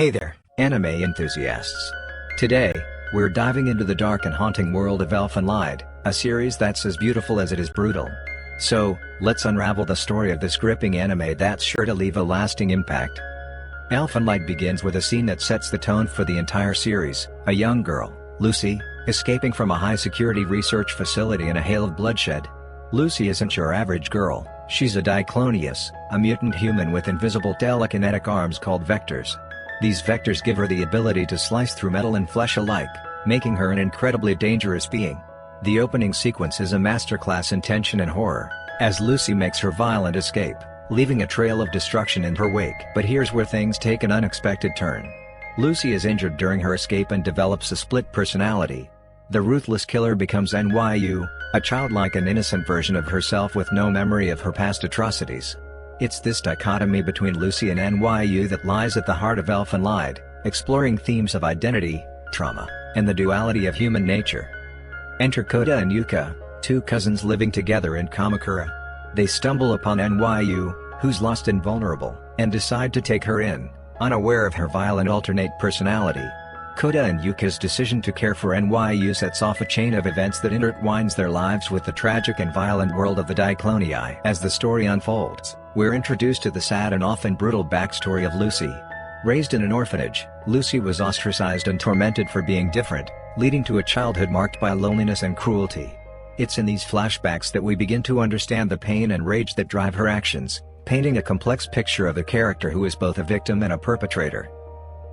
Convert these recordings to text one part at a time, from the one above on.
Hey there, anime enthusiasts. Today, we're diving into the dark and haunting world of Elfen Lied, a series that's as beautiful as it is brutal. So, let's unravel the story of this gripping anime that's sure to leave a lasting impact. Elfen Lied begins with a scene that sets the tone for the entire series. A young girl, Lucy, escaping from a high-security research facility in a hail of bloodshed. Lucy isn't your average girl, she's a Diclonius, a mutant human with invisible telekinetic arms called vectors. These vectors give her the ability to slice through metal and flesh alike, making her an incredibly dangerous being. The opening sequence is a masterclass in tension and horror, as Lucy makes her violent escape, leaving a trail of destruction in her wake. But here's where things take an unexpected turn. Lucy is injured during her escape and develops a split personality. The ruthless killer becomes NYU, a childlike and innocent version of herself with no memory of her past atrocities. It's this dichotomy between Lucy and NYU that lies at the heart of Elfen Lied, exploring themes of identity, trauma, and the duality of human nature. Enter Kouta and Yuka, two cousins living together in Kamakura. They stumble upon NYU, who's lost and vulnerable, and decide to take her in, unaware of her violent alternate personality. Kouta and Yuka's decision to care for NYU sets off a chain of events that intertwines their lives with the tragic and violent world of the Diclonii. As the story unfolds, we're introduced to the sad and often brutal backstory of Lucy. Raised in an orphanage, Lucy was ostracized and tormented for being different, leading to a childhood marked by loneliness and cruelty. It's in these flashbacks that we begin to understand the pain and rage that drive her actions, painting a complex picture of a character who is both a victim and a perpetrator.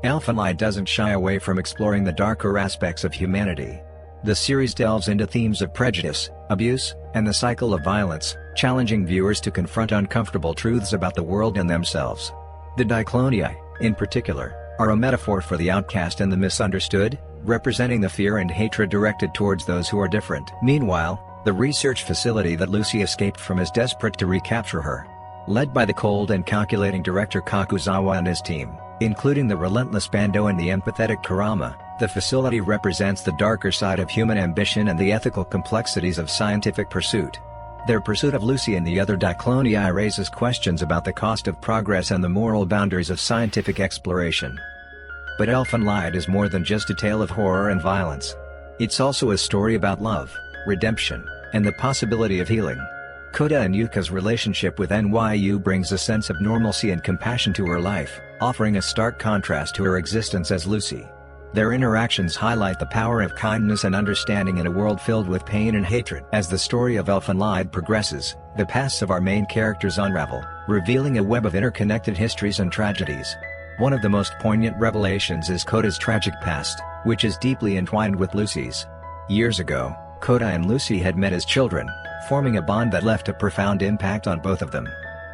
Elfen Lied doesn't shy away from exploring the darker aspects of humanity. The series delves into themes of prejudice, abuse, and the cycle of violence, challenging viewers to confront uncomfortable truths about the world and themselves. The Diclonii, in particular, are a metaphor for the outcast and the misunderstood, representing the fear and hatred directed towards those who are different. Meanwhile, the research facility that Lucy escaped from is desperate to recapture her. Led by the cold and calculating director Kakuzawa and his team, including the relentless Bando and the empathetic Kurama, the facility represents the darker side of human ambition and the ethical complexities of scientific pursuit. Their pursuit of Lucy and the other Diclonii raises questions about the cost of progress and the moral boundaries of scientific exploration. But Elfen Lied is more than just a tale of horror and violence. It's also a story about love, redemption, and the possibility of healing. Kouta and Yuka's relationship with NYU brings a sense of normalcy and compassion to her life, offering a stark contrast to her existence as Lucy. Their interactions highlight the power of kindness and understanding in a world filled with pain and hatred. As the story of Elfen Lied progresses, the pasts of our main characters unravel, revealing a web of interconnected histories and tragedies. One of the most poignant revelations is Kouta's tragic past, which is deeply entwined with Lucy's. Years ago, Kouta and Lucy had met as children, forming a bond that left a profound impact on both of them.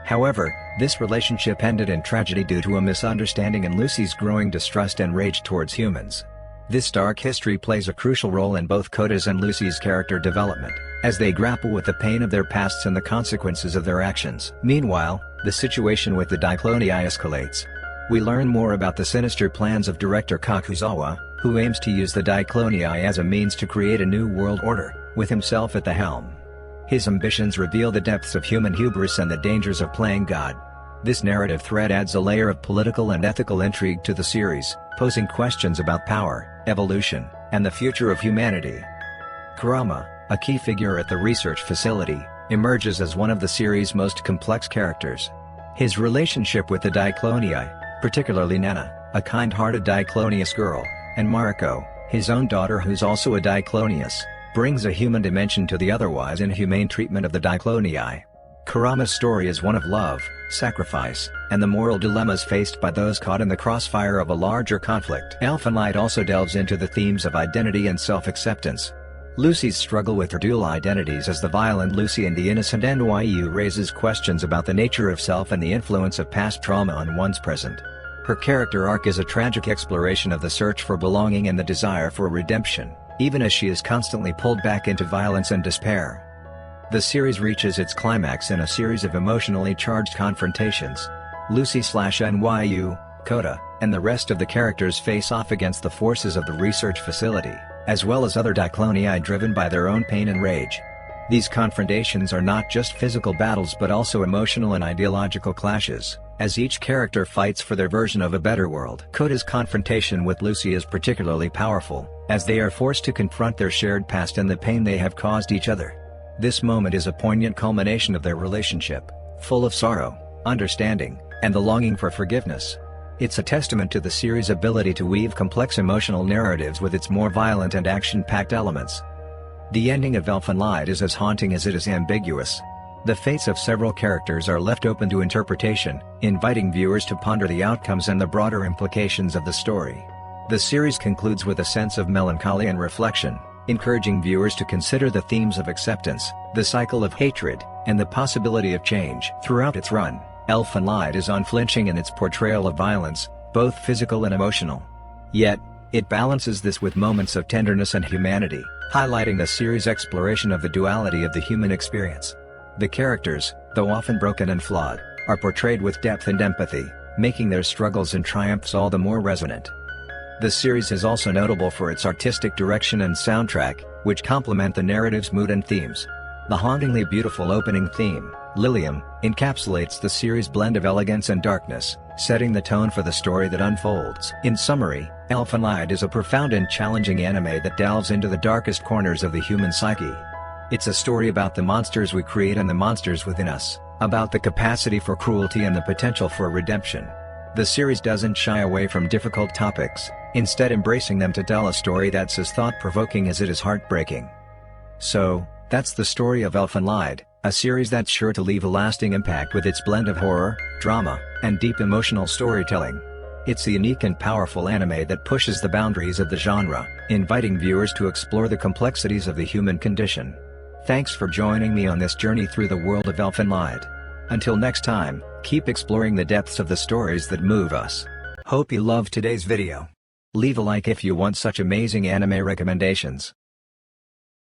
However, this relationship ended in tragedy due to a misunderstanding and Lucy's growing distrust and rage towards humans. This dark history plays a crucial role in both Kouta's and Lucy's character development, as they grapple with the pain of their pasts and the consequences of their actions. Meanwhile, the situation with the Diclonii escalates. We learn more about the sinister plans of director Kakuzawa, who aims to use the Diclonii as a means to create a new world order, with himself at the helm. His ambitions reveal the depths of human hubris and the dangers of playing God. This narrative thread adds a layer of political and ethical intrigue to the series, posing questions about power, evolution, and the future of humanity. Kurama, a key figure at the research facility, emerges as one of the series' most complex characters. His relationship with the Diclonii, particularly Nana, a kind-hearted Diclonius girl, and Mariko, his own daughter who's also a Diclonius, brings a human dimension to the otherwise inhumane treatment of the Diclonii. Kurama's story is one of love, sacrifice, and the moral dilemmas faced by those caught in the crossfire of a larger conflict. Elfen Lied also delves into the themes of identity and self-acceptance. Lucy's struggle with her dual identities as the violent Lucy and the innocent NYU raises questions about the nature of self and the influence of past trauma on one's present. Her character arc is a tragic exploration of the search for belonging and the desire for redemption, even as she is constantly pulled back into violence and despair. The series reaches its climax in a series of emotionally charged confrontations. Lucy/NYU, Kouta, and the rest of the characters face off against the forces of the research facility, as well as other Diclonii driven by their own pain and rage. These confrontations are not just physical battles but also emotional and ideological clashes, as each character fights for their version of a better world. Kouta's confrontation with Lucy is particularly powerful, as they are forced to confront their shared past and the pain they have caused each other. This moment is a poignant culmination of their relationship, full of sorrow, understanding, and the longing for forgiveness. It's a testament to the series' ability to weave complex emotional narratives with its more violent and action-packed elements. The ending of ElfenLied is as haunting as it is ambiguous. The fates of several characters are left open to interpretation, inviting viewers to ponder the outcomes and the broader implications of the story. The series concludes with a sense of melancholy and reflection, encouraging viewers to consider the themes of acceptance, the cycle of hatred, and the possibility of change. Throughout its run, ElfenLied is unflinching in its portrayal of violence, both physical and emotional. Yet, it balances this with moments of tenderness and humanity, highlighting the series' exploration of the duality of the human experience. The characters, though often broken and flawed, are portrayed with depth and empathy, making their struggles and triumphs all the more resonant. The series is also notable for its artistic direction and soundtrack, which complement the narrative's mood and themes. The hauntingly beautiful opening theme, Lilium, encapsulates the series' blend of elegance and darkness, setting the tone for the story that unfolds. In summary, ElfenLied is a profound and challenging anime that delves into the darkest corners of the human psyche. It's a story about the monsters we create and the monsters within us, about the capacity for cruelty and the potential for redemption. The series doesn't shy away from difficult topics, instead embracing them to tell a story that's as thought-provoking as it is heartbreaking. So, that's the story of ElfenLied, a series that's sure to leave a lasting impact with its blend of horror, drama, and deep emotional storytelling. It's a unique and powerful anime that pushes the boundaries of the genre, inviting viewers to explore the complexities of the human condition. Thanks for joining me on this journey through the world of ElfenLied. Until next time, keep exploring the depths of the stories that move us. Hope you loved today's video. Leave a like if you want such amazing anime recommendations.